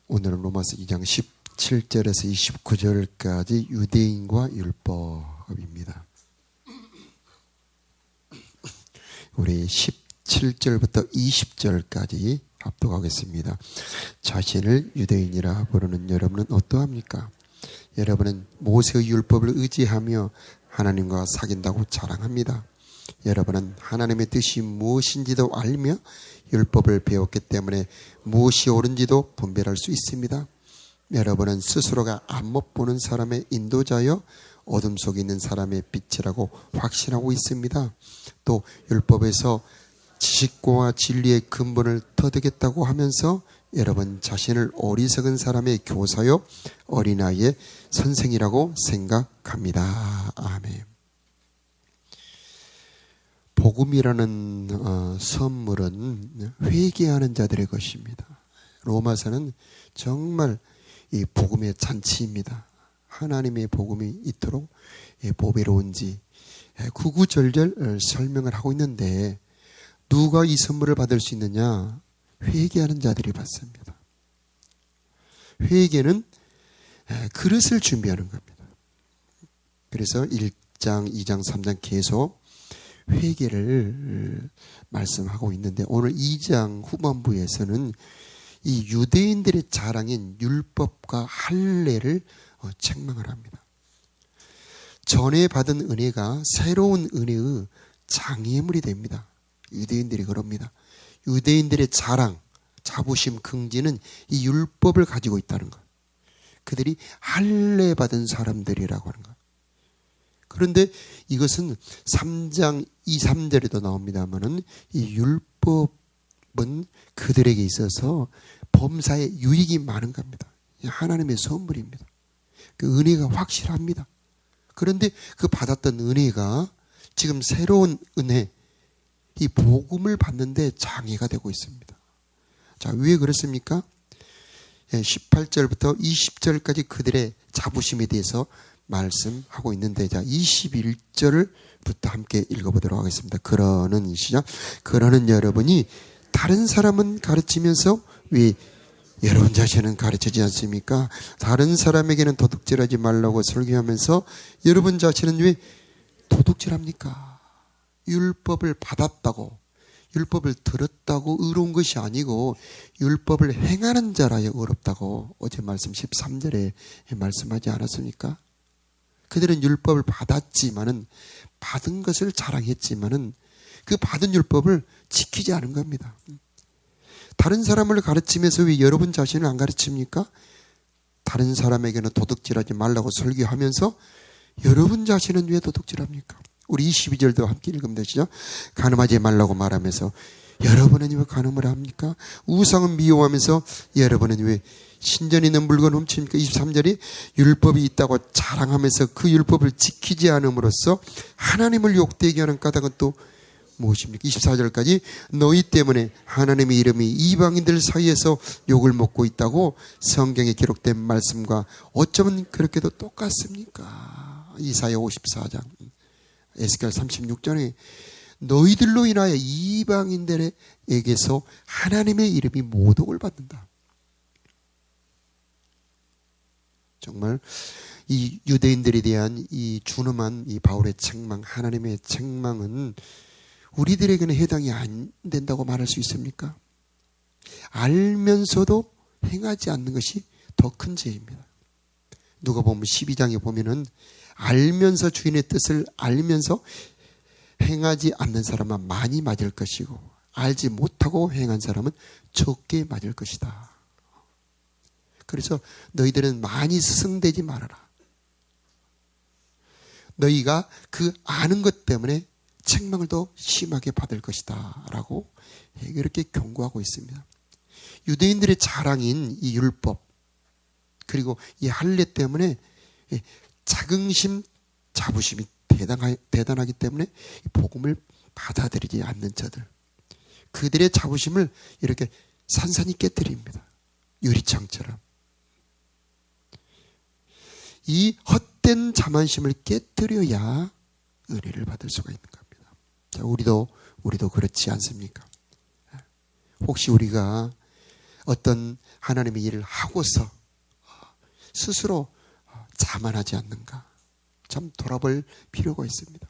오늘은 로마서 2장 17절에서 29절까지 유대인과 율법입니다. 우리 17절부터 20절까지 합독하겠습니다. 자신을 유대인이라 부르는 여러분은 어떠합니까? 여러분은 모세의 율법을 의지하며 하나님과 사귄다고 자랑합니다. 여러분은 하나님의 뜻이 무엇인지도 알며 율법을 배웠기 때문에 무엇이 옳은지도 분별할 수 있습니다. 여러분은 스스로가 안못 보는 사람의 인도자여 어둠 속에 있는 사람의 빛이라고 확신하고 있습니다. 또 율법에서 지식과 진리의 근본을 터득했다고 하면서 여러분 자신을 어리석은 사람의 교사요 어린아이의 선생이라고 생각합니다. 아멘. 복음이라는 선물은 회개하는 자들의 것입니다. 로마서는 정말 이 복음의 잔치입니다. 하나님의 복음이 이토록 보배로운지 구구절절 설명을 하고 있는데 누가 이 선물을 받을 수 있느냐? 회개하는 자들이 받습니다. 회개는 그릇을 준비하는 겁니다. 그래서 1장, 2장, 3장 계속 회개를 말씀하고 있는데 오늘 2장 후반부에서는 이 유대인들의 자랑인 율법과 할례를 책망을 합니다. 전에 받은 은혜가 새로운 은혜의 장애물이 됩니다. 유대인들이 그럽니다. 유대인들의 자랑, 자부심, 긍지는 이 율법을 가지고 있다는 것. 그들이 할례 받은 사람들이라고 하는 것. 그런데 이것은 3장 2, 3절에도 나옵니다만은 이 율법은 그들에게 있어서 범사에 유익이 많은 겁니다. 하나님의 선물입니다. 그 은혜가 확실합니다. 그런데 그 받았던 은혜가 지금 새로운 은혜, 이 복음을 받는데 장애가 되고 있습니다. 자, 왜 그렇습니까? 18절부터 20절까지 그들의 자부심에 대해서 말씀하고 있는데, 자, 21절부터 함께 읽어보도록 하겠습니다. 그러는 시작. 그러는 여러분이 다른 사람은 가르치면서 왜 여러분 자신은 가르치지 않습니까? 다른 사람에게는 도둑질하지 말라고 설교하면서 여러분 자신은 왜 도둑질합니까? 율법을 받았다고, 율법을 들었다고 의로운 것이 아니고 율법을 행하는 자라야 의롭다고 어제 말씀 13절에 말씀하지 않았습니까? 그들은 율법을 받았지만은, 받은 것을 자랑했지만은 그 받은 율법을 지키지 않은 겁니다. 다른 사람을 가르치면서 왜 여러분 자신을 안 가르칩니까? 다른 사람에게는 도둑질하지 말라고 설교하면서 여러분 자신은 왜 도둑질합니까? 우리 22절도 함께 읽으면 되시죠? 간음하지 말라고 말하면서 여러분은 왜 간음을 합니까? 우상은 미워하면서 여러분은 왜 신전 있는 물건 훔칩니까? 23절이 율법이 있다고 자랑하면서 그 율법을 지키지 않음으로써 하나님을 욕되게 하는 까닭은 또 무엇입니까? 24절까지 너희 때문에 하나님의 이름이 이방인들 사이에서 욕을 먹고 있다고 성경에 기록된 말씀과 어쩌면 그렇게도 똑같습니까? 이사야 54장, 에스겔 36장에 너희들로 인하여 이방인들에게서 하나님의 이름이 모독을 받는다. 정말 이 유대인들에 대한 이 준엄한 이 바울의 책망, 하나님의 책망은 우리들에게는 해당이 안 된다고 말할 수 있습니까? 알면서도 행하지 않는 것이 더 큰 죄입니다. 누가복음 12장에 보면은 알면서 주인의 뜻을 알면서 행하지 않는 사람은 많이 맞을 것이고 알지 못하고 행한 사람은 적게 맞을 것이다. 그래서 너희들은 많이 스승되지 말아라. 너희가 그 아는 것 때문에 책망을 더 심하게 받을 것이다 라고 이렇게 경고하고 있습니다. 유대인들의 자랑인 이 율법 그리고 이 할례 때문에 자긍심, 자부심이 대단하기 때문에 복음을 받아들이지 않는 자들, 그들의 자부심을 이렇게 산산이 깨뜨립니다. 유리창처럼. 이 헛된 자만심을 깨뜨려야 은혜를 받을 수가 있는 겁니다. 자, 우리도 그렇지 않습니까? 혹시 우리가 어떤 하나님의 일을 하고서 스스로 자만하지 않는가? 참 돌아볼 필요가 있습니다.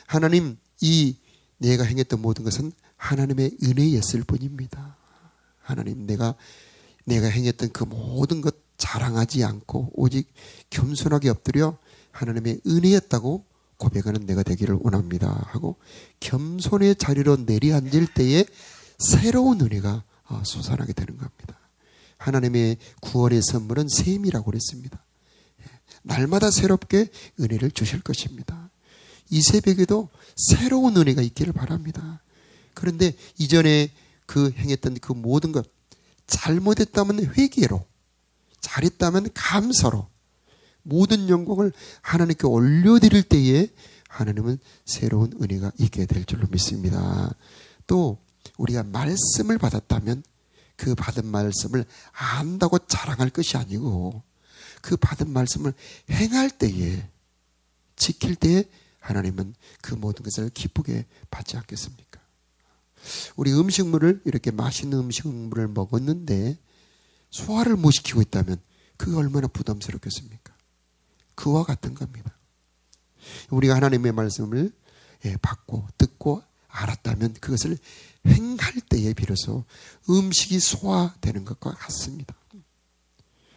하나님, 이 내가 행했던 모든 것은 하나님의 은혜였을 뿐입니다. 하나님, 내가 행했던 그 모든 것 자랑하지 않고 오직 겸손하게 엎드려 하나님의 은혜였다고 고백하는 내가 되기를 원합니다 하고 겸손의 자리로 내려앉을 때에 새로운 은혜가 솟아나게 되는 겁니다. 하나님의 구원의 선물은 셈이라고 그랬습니다. 날마다 새롭게 은혜를 주실 것입니다. 이 새벽에도 새로운 은혜가 있기를 바랍니다. 그런데 이전에 그 행했던 그 모든 것, 잘못했다면 회개로, 잘했다면 감사로 모든 영광을 하나님께 올려드릴 때에 하나님은 새로운 은혜가 있게 될 줄로 믿습니다. 또 우리가 말씀을 받았다면 그 받은 말씀을 안다고 자랑할 것이 아니고 그 받은 말씀을 행할 때에, 지킬 때에 하나님은 그 모든 것을 기쁘게 받지 않겠습니까? 우리 음식물을, 이렇게 맛있는 음식물을 먹었는데 소화를 못 시키고 있다면 그게 얼마나 부담스럽겠습니까? 그와 같은 겁니다. 우리가 하나님의 말씀을 받고 듣고 알았다면 그것을 행할 때에 비로소 음식이 소화되는 것과 같습니다.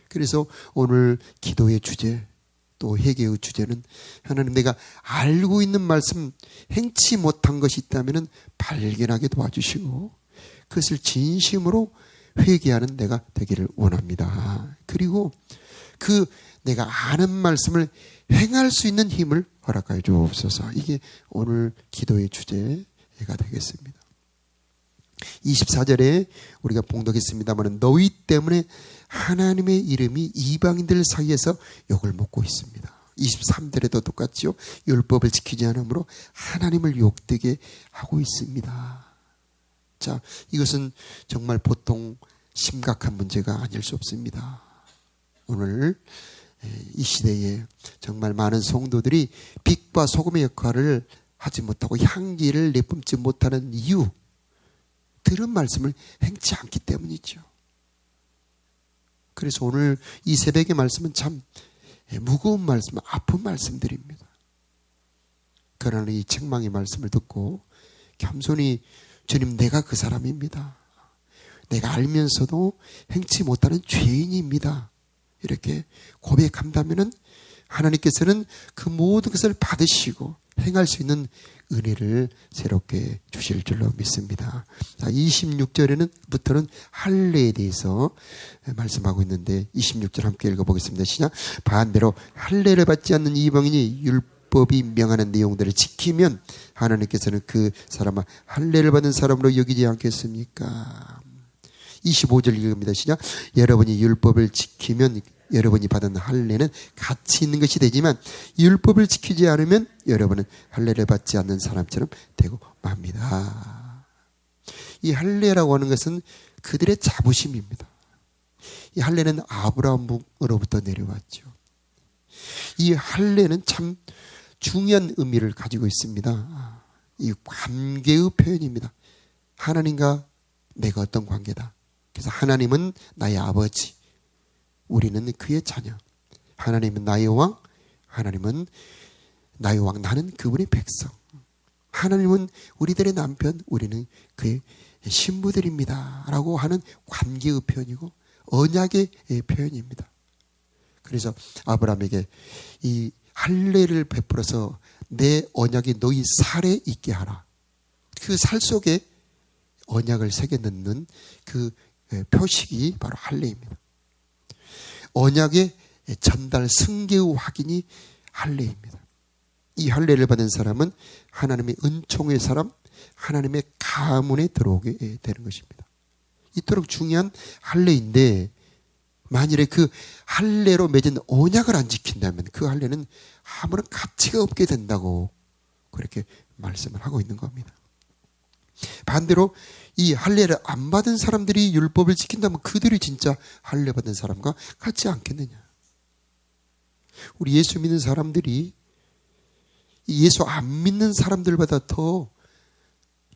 그래서 오늘 기도의 주제, 또 회개의 주제는 하나님, 내가 알고 있는 말씀 행치 못한 것이 있다면 발견하게 도와주시고 그것을 진심으로 회개하는 내가 되기를 원합니다. 그리고 그 내가 아는 말씀을 행할 수 있는 힘을 허락하여 주옵소서. 이게 오늘 기도의 주제가 되겠습니다. 24절에 우리가 봉독했습니다만 너희 때문에 하나님의 이름이 이방인들 사이에서 욕을 먹고 있습니다. 23절에도 똑같죠. 율법을 지키지 않으므로 하나님을 욕되게 하고 있습니다. 자, 이것은 정말 보통 심각한 문제가 아닐 수 없습니다. 오늘 이 시대에 정말 많은 성도들이 빛과 소금의 역할을 하지 못하고 향기를 내뿜지 못하는 이유, 들은 말씀을 행치 않기 때문이죠. 그래서 오늘 이 새벽의 말씀은 참 무거운 말씀, 아픈 말씀들입니다. 그러나 이 책망의 말씀을 듣고 겸손히 주님, 내가 그 사람입니다. 내가 알면서도 행치 못하는 죄인입니다. 이렇게 고백한다면 하나님께서는 그 모든 것을 받으시고 행할 수 있는 은혜를 새롭게 주실 줄로 믿습니다. 자, 26절에는부터는 할례에 대해서 말씀하고 있는데 26절 함께 읽어보겠습니다. 시작. 반대로 할례를 받지 않는 이방인이 율법이 명하는 내용들을 지키면 하나님께서는 그 사람을 할례를 받은 사람으로 여기지 않겠습니까? 25절 읽습니다. 시작. 여러분이 율법을 지키면 여러분이 받은 할례는 가치 있는 것이 되지만 율법을 지키지 않으면 여러분은 할례를 받지 않는 사람처럼 되고 맙니다. 이 할례라고 하는 것은 그들의 자부심입니다. 이 할례는 아브라함으로부터 내려왔죠. 이 할례는 참 중요한 의미를 가지고 있습니다. 이 관계의 표현입니다. 하나님과 내가 어떤 관계다. 그래서 하나님은 나의 아버지, 우리는 그의 자녀. 하나님은 나의 왕, 하나님은 나의 왕, 나는 그분의 백성. 하나님은 우리들의 남편, 우리는 그의 신부들입니다 라고 하는 관계의 표현이고 언약의 표현입니다. 그래서 아브라함에게 이 할례를 베풀어서 내 언약이 너희 살에 있게 하라. 그 살 속에 언약을 새겨 넣는 그 표식이 바로 할례입니다. 언약의 전달 승계의 확인이 할례입니다. 이 할례를 받은 사람은 하나님의 은총의 사람, 하나님의 가문에 들어오게 되는 것입니다. 이토록 중요한 할례인데 만일에 그 할례로 맺은 언약을 안 지킨다면 그 할례는 아무런 가치가 없게 된다고 그렇게 말씀을 하고 있는 겁니다. 반대로 이 할례를 안 받은 사람들이 율법을 지킨다면 그들이 진짜 할례 받은 사람과 같지 않겠느냐. 우리 예수 믿는 사람들이 예수 안 믿는 사람들보다 더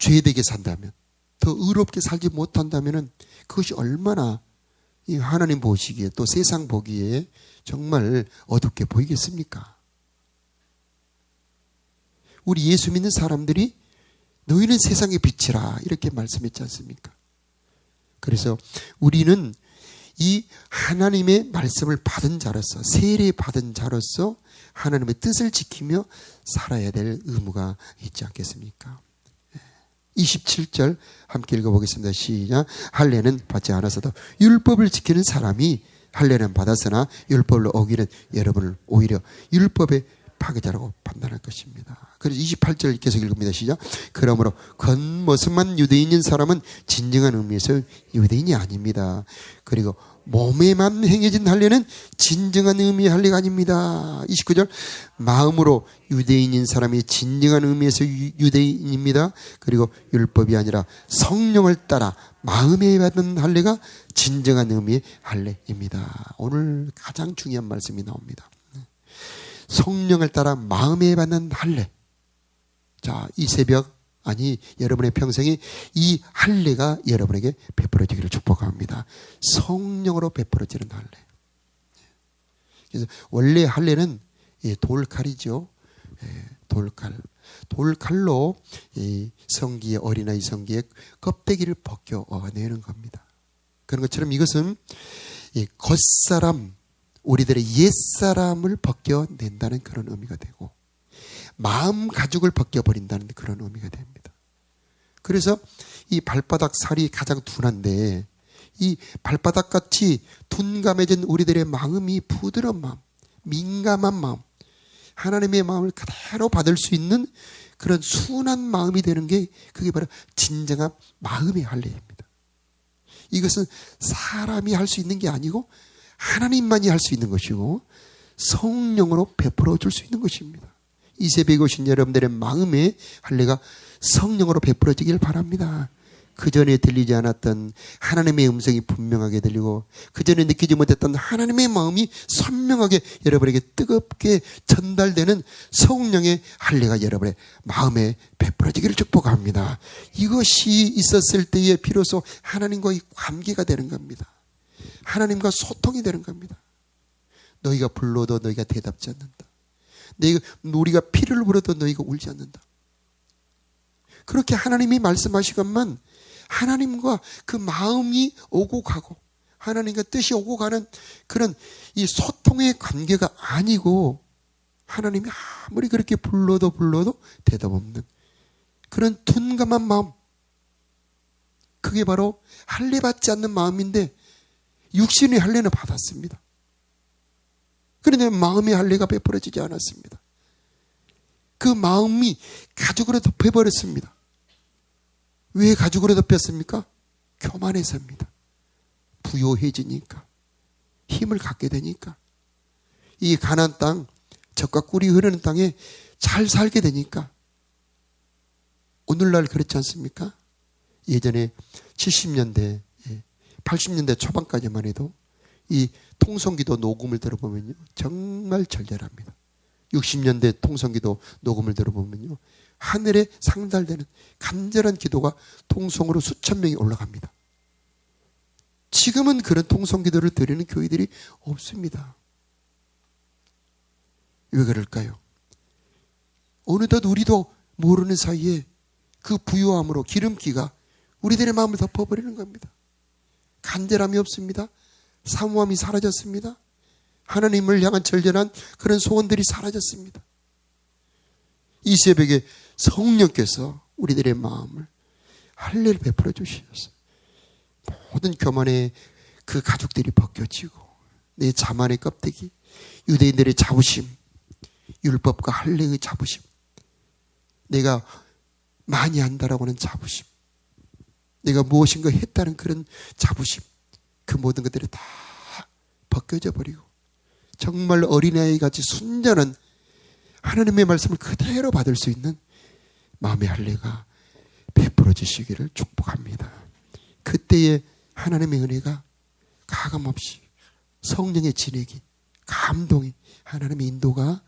죄되게 산다면, 더 더 의롭게 살지 못한다면은 그것이 얼마나 이 하나님 보시기에 또 세상 보기에 정말 어둡게 보이겠습니까? 우리 예수 믿는 사람들이 너희는 세상의 빛이라 이렇게 말씀했지 않습니까? 그래서 우리는 이 하나님의 말씀을 받은 자로서, 세례 받은 자로서 하나님의 뜻을 지키며 살아야 될 의무가 있지 않겠습니까? 27절 함께 읽어보겠습니다. 시작. 할례는 받지 않았어도 율법을 지키는 사람이 할례는 받았으나 율법을 어기는 여러분을 오히려 율법의 파괴자라고 판단할 것입니다. 그래서 28절 계속 읽습니다. 시작. 그러므로 겉모습만 유대인인 사람은 진정한 의미에서 유대인이 아닙니다. 그리고 몸에만 행해진 할례는 진정한 의미의 할례가 아닙니다. 29절 마음으로 유대인인 사람이 진정한 의미에서 유대인입니다. 그리고 율법이 아니라 성령을 따라 마음에 받은 할례가 진정한 의미의 할례입니다. 오늘 가장 중요한 말씀이 나옵니다. 성령을 따라 마음에 받는 할례. 자, 이 새벽 아니 여러분의 평생에 이 할례가 여러분에게 베풀어지기를 축복합니다. 성령으로 베풀어지는 할례. 그래서 원래 할례는 돌칼이죠. 돌칼로 성기의 어린아이 성기의 껍데기를 벗겨내는 겁니다. 그런 것처럼 이것은 겉사람 우리들의 옛사람을 벗겨낸다는 그런 의미가 되고 마음 가죽을 벗겨버린다는 그런 의미가 됩니다. 그래서 이 발바닥 살이 가장 둔한데 이 발바닥같이 둔감해진 우리들의 마음이 부드러운 마음, 민감한 마음, 하나님의 마음을 그대로 받을 수 있는 그런 순한 마음이 되는 게 그게 바로 진정한 마음의 할례입니다. 이것은 사람이 할 수 있는 게 아니고 하나님만이 할 수 있는 것이고 성령으로 베풀어 줄 수 있는 것입니다. 이 새벽에 오신 여러분들의 마음의 할례가 성령으로 베풀어지길 바랍니다. 그전에 들리지 않았던 하나님의 음성이 분명하게 들리고 그전에 느끼지 못했던 하나님의 마음이 선명하게 여러분에게 뜨겁게 전달되는 성령의 할례가 여러분의 마음에 베풀어지기를 축복합니다. 이것이 있었을 때에 비로소 하나님과의 관계가 되는 겁니다. 하나님과 소통이 되는 겁니다. 너희가 불러도 너희가 대답지 않는다. 우리가 피를 불어도 너희가 울지 않는다. 그렇게 하나님이 말씀하시건만 하나님과 그 마음이 오고 가고 하나님과 뜻이 오고 가는 그런 이 소통의 관계가 아니고 하나님이 아무리 그렇게 불러도 대답 없는 그런 둔감한 마음, 그게 바로 할례 받지 않는 마음인데 육신의 할례는 받았습니다. 그런데 마음의 할례가 베풀어지지 않았습니다. 그 마음이 가죽으로 덮여버렸습니다. 왜 가죽으로 덮였습니까? 교만해서입니다. 부요해지니까, 힘을 갖게 되니까, 이 가나안 땅, 젖과 꿀이 흐르는 땅에 잘 살게 되니까. 오늘날 그렇지 않습니까? 예전에 70년대 80년대 초반까지만 해도 이 통성기도 녹음을 들어보면요 정말 절절합니다. 60년대 통성기도 녹음을 들어보면요 하늘에 상달되는 간절한 기도가 통성으로 수천 명이 올라갑니다. 지금은 그런 통성기도를 드리는 교회들이 없습니다. 왜 그럴까요? 어느덧 우리도 모르는 사이에 그 부요함으로 기름기가 우리들의 마음을 덮어버리는 겁니다. 간절함이 없습니다. 사모함이 사라졌습니다. 하나님을 향한 절절한 그런 소원들이 사라졌습니다. 이 새벽에 성령께서 우리들의 마음을 할례를 베풀어 주시었어요. 모든 교만의 그 가죽들이 벗겨지고 내 자만의 껍데기, 유대인들의 자부심, 율법과 할례의 자부심, 내가 많이 안다라고 하는 자부심, 내가 무엇인가 했다는 그런 자부심, 그 모든 것들이 다 벗겨져 버리고 정말 어린아이같이 순전한 하나님의 말씀을 그대로 받을 수 있는 마음의 할례가 베풀어 주시기를 축복합니다. 그때의 하나님의 은혜가 가감없이 성령의 진액이, 감동이, 하나님의 인도가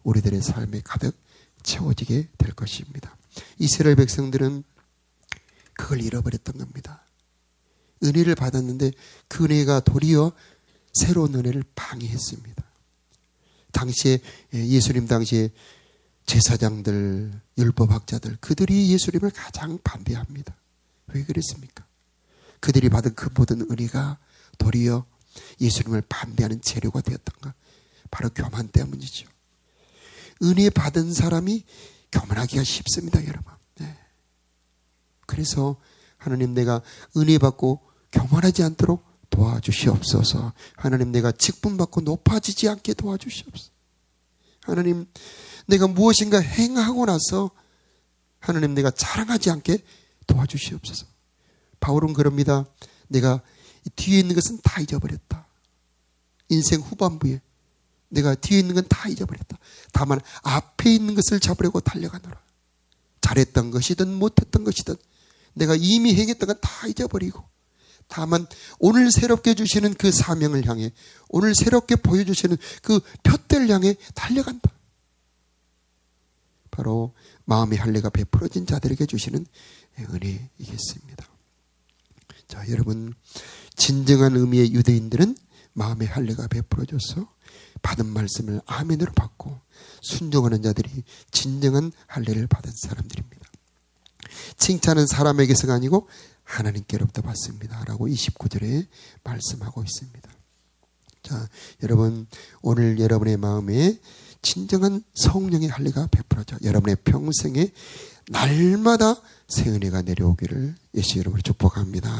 우리들의 삶에 가득 채워지게 될 것입니다. 이스라엘 백성들은 그걸 잃어버렸던 겁니다. 은혜를 받았는데 그 은혜가 도리어 새로운 은혜를 방해했습니다. 당시에 예수님 당시에 제사장들, 율법학자들 그들이 예수님을 가장 반대합니다. 왜 그랬습니까? 그들이 받은 그 모든 은혜가 도리어 예수님을 반대하는 재료가 되었던가? 바로 교만 때문이죠. 은혜 받은 사람이 교만하기가 쉽습니다, 여러분. 네. 그래서 하나님, 내가 은혜 받고 교만하지 않도록 도와주시옵소서. 하나님, 내가 직분 받고 높아지지 않게 도와주시옵소서. 하나님, 내가 무엇인가 행하고 나서 하나님, 내가 자랑하지 않게 도와주시옵소서. 바울은 그럽니다. 내가 뒤에 있는 것은 다 잊어버렸다. 인생 후반부에 내가 뒤에 있는 건 다 잊어버렸다. 다만 앞에 있는 것을 잡으려고 달려가노라. 잘했던 것이든 못했던 것이든 내가 이미 행했던 건 다 잊어버리고 다만 오늘 새롭게 주시는 그 사명을 향해, 오늘 새롭게 보여주시는 그 푯대를 향해 달려간다. 바로 마음의 할례가 베풀어진 자들에게 주시는 은혜이겠습니다. 자, 여러분, 진정한 의미의 유대인들은 마음의 할례가 베풀어져서 받은 말씀을 아멘으로 받고 순종하는 자들이 진정한 할례를 받은 사람들입니다. 칭찬은 사람에게서가 아니고 하나님께로부터 받습니다 라고 29절에 말씀하고 있습니다. 자, 여러분, 오늘 여러분의 마음에 진정한 성령의 할례가 베풀어져 여러분의 평생에 날마다 새 은혜가 내려오기를 예수 이름으로 축복합니다.